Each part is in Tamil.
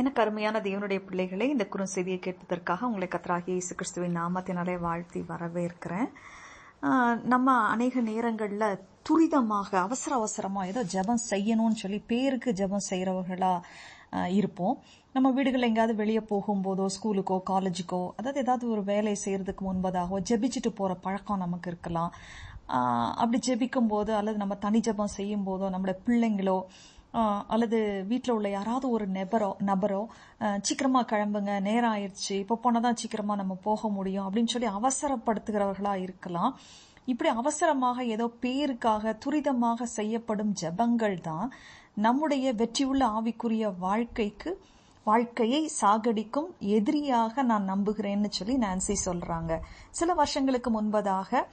எனக்கு அருமையான தேவனுடைய பிள்ளைகளை, இந்த குறுஞ்செய்தியை கேட்பதற்காக உங்களை கர்த்தராகிய இயேசு கிறிஸ்துவின் நாமத்தினாலே வாழ்த்தி வரவேற்கிறேன். நம்ம அநேக நேரங்களில் துரிதமாக அவசரமாக ஏதோ ஜெபம் செய்யணும்னு சொல்லி பேருக்கு ஜெபம் செய்கிறவர்களா இருப்போம். நம்ம வீடுகளில் எங்கேயாவது வெளியே போகும்போதோ, ஸ்கூலுக்கோ காலேஜுக்கோ, அதாவது ஏதாவது ஒரு வேலை செய்கிறதுக்கு முன்பதாகவோ ஜெபிச்சுட்டு போகிற பழக்கம் நமக்கு இருக்கலாம். அப்படி ஜெபிக்கும் போது அல்லது நம்ம தனி ஜெபம் செய்யும் போதோ, நம்மளோட பிள்ளைங்களோ அல்லது வீட்டில் உள்ள யாராவது ஒரு நபரோ சீக்கிரமா கிளம்புங்க, நேரம் ஆயிடுச்சு, இப்போ போனதான் சீக்கிரமா நம்ம போக முடியும் அப்படின்னு சொல்லி அவசரப்படுத்துகிறவர்களா இருக்கலாம். இப்படி அவசரமாக ஏதோ பேருக்காக துரிதமாக செய்யப்படும் ஜெபங்கள் தான் நம்முடைய வெற்றியுள்ள ஆவிக்குரிய வாழ்க்கையை சாகடிக்கும் எதிரியாக நான் நம்புகிறேன்னு சொல்லி நான்சி சொல்றாங்க. சில வருஷங்களுக்கு முன்பதாக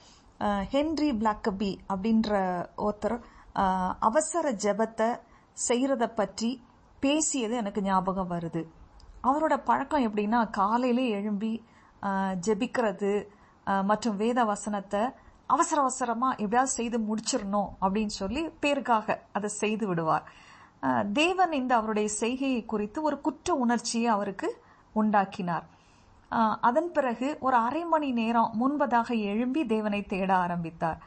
ஹென்றி பிளாக்கபி அப்படின்ற ஒருத்தர் அவசர ஜெபத்தை செய்யறத பற்றி பேசியது எனக்கு ஞாபகம் வருது. அவரோட பழக்கம் எப்படின்னா, காலையிலே எழும்பி ஜெபிக்கிறது மற்றும் வேத வசனத்தை அவசரமா எப்படியாவது செய்து முடிச்சிடணும் அப்படின்னு சொல்லி பேருக்காக அதை செய்து விடுவார். தேவன் இந்த அவருடைய செய்கையை குறித்து ஒரு குற்ற உணர்ச்சியை அவருக்கு உண்டாக்கினார். அதன் பிறகு ஒரு அரை மணி நேரம் முன்பதாக எழும்பி தேவனை தேட ஆரம்பித்தார்.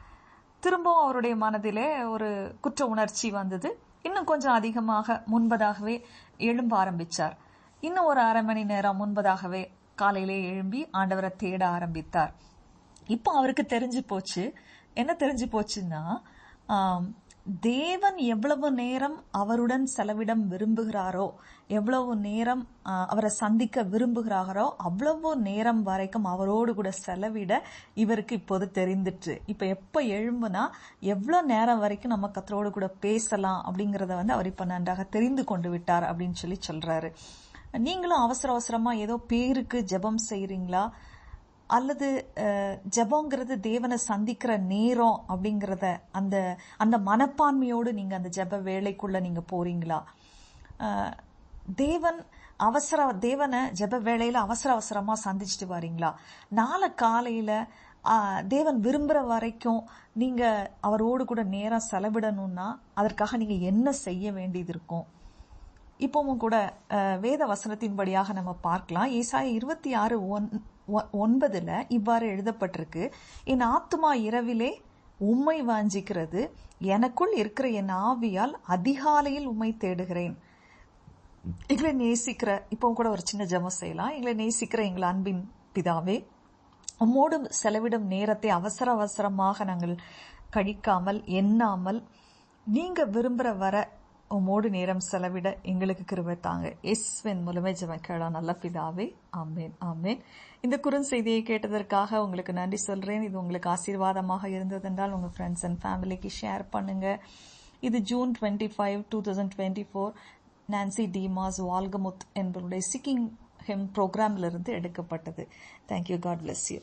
திரும்பவும் அவருடைய மனதிலே ஒரு குற்ற உணர்ச்சி வந்தது. இன்னும் கொஞ்சம் அதிகமாக முன்பதாகவே எழும்ப ஆரம்பிச்சார். இன்னும் ஒரு அரை மணி நேரம் முன்பதாகவே காலையிலே எழும்பி ஆண்டவரை தேட ஆரம்பித்தார். இப்போ அவருக்கு தெரிஞ்சு போச்சு. என்ன தெரிஞ்சு போச்சுன்னா, தேவன் எவ்வளவு நேரம் அவருடன் செலவிட விரும்புகிறாரோ, எவ்வளவு நேரம் அவரை சந்திக்க விரும்புகிறாரோ, அவ்வளவு நேரம் வரைக்கும் அவரோடு கூட செலவிட இவருக்கு இப்போது தெரிந்துட்டு. இப்ப எப்ப எழும்புனா எவ்வளவு நேரம் வரைக்கும் நம்ம கர்த்தரோடு கூட பேசலாம் அப்படிங்கறத அவர் இப்ப நன்றாக தெரிந்து கொண்டு விட்டார் அப்படின்னு சொல்லி சொல்றாரு. நீங்களும் அவசரமா ஏதோ பேருக்கு ஜெபம் செய்றீங்களா? அல்லது ஜெபங்கிறது தேவனை சந்திக்கிற நேரம் அப்படிங்கறத அந்த மனப்பான்மையோடு நீங்க அந்த ஜெப வேலைக்குள்ள நீங்க போறீங்களா? தேவனை ஜெப வேளையில அவசரமா சந்திச்சுட்டு வரீங்களா? நாளை காலையில தேவன் விரும்புற வரைக்கும் நீங்க அவரோடு கூட நேரம் செலவிடணும்னா அதற்காக நீங்க என்ன செய்ய வேண்டியது இருக்கும்? இப்பவும் கூட வேத வசனத்தின்படியாக நம்ம பார்க்கலாம். ஏசாயா 26:9 இவ்வாறு எழுதப்பட்டிருக்கு, என் ஆத்துமா இரவிலே உம்மை வாஞ்சிக்கிறது, எனக்குள் இருக்கிற என் ஆவியால் அதிகாலையில் உம்மை தேடுகிறேன். எங்களை நேசிக்கிற, இப்போ கூட ஒரு சின்ன ஜெபம் செய்யலாம். எங்களை நேசிக்கிற எங்கள் அன்பின் பிதாவே, உம்மோடு செலவிடும் நேரத்தை அவசரமாக நாங்கள் கழிக்காமல் எண்ணாமல் நீங்க விரும்புற வர உம்மோடு நேரம் செலவிட எங்களுக்கு கிருபை தாங்க. இயேசுவின் மூலமே ஜெபம் கேளோம் நல்ல பிதாவே, ஆமேன் ஆமேன். இந்த குறுஞ்செய்தியை கேட்டதற்காக உங்களுக்கு நன்றி சொல்றேன். இது உங்களுக்கு ஆசீர்வாதமாக இருந்ததென்றால் உங்க ஃப்ரெண்ட்ஸ் அண்ட் ஃபேமிலிக்கு ஷேர் பண்ணுங்க. இது ஜூன் 25, 2024 நான்சி டிமாஸ் வால்கமுத் என்பவருடைய சிக்கிங் ஹிம் ப்ரோக்ராம்ல இருந்து எடுக்கப்பட்டது. தேங்க்யூ. God bless you.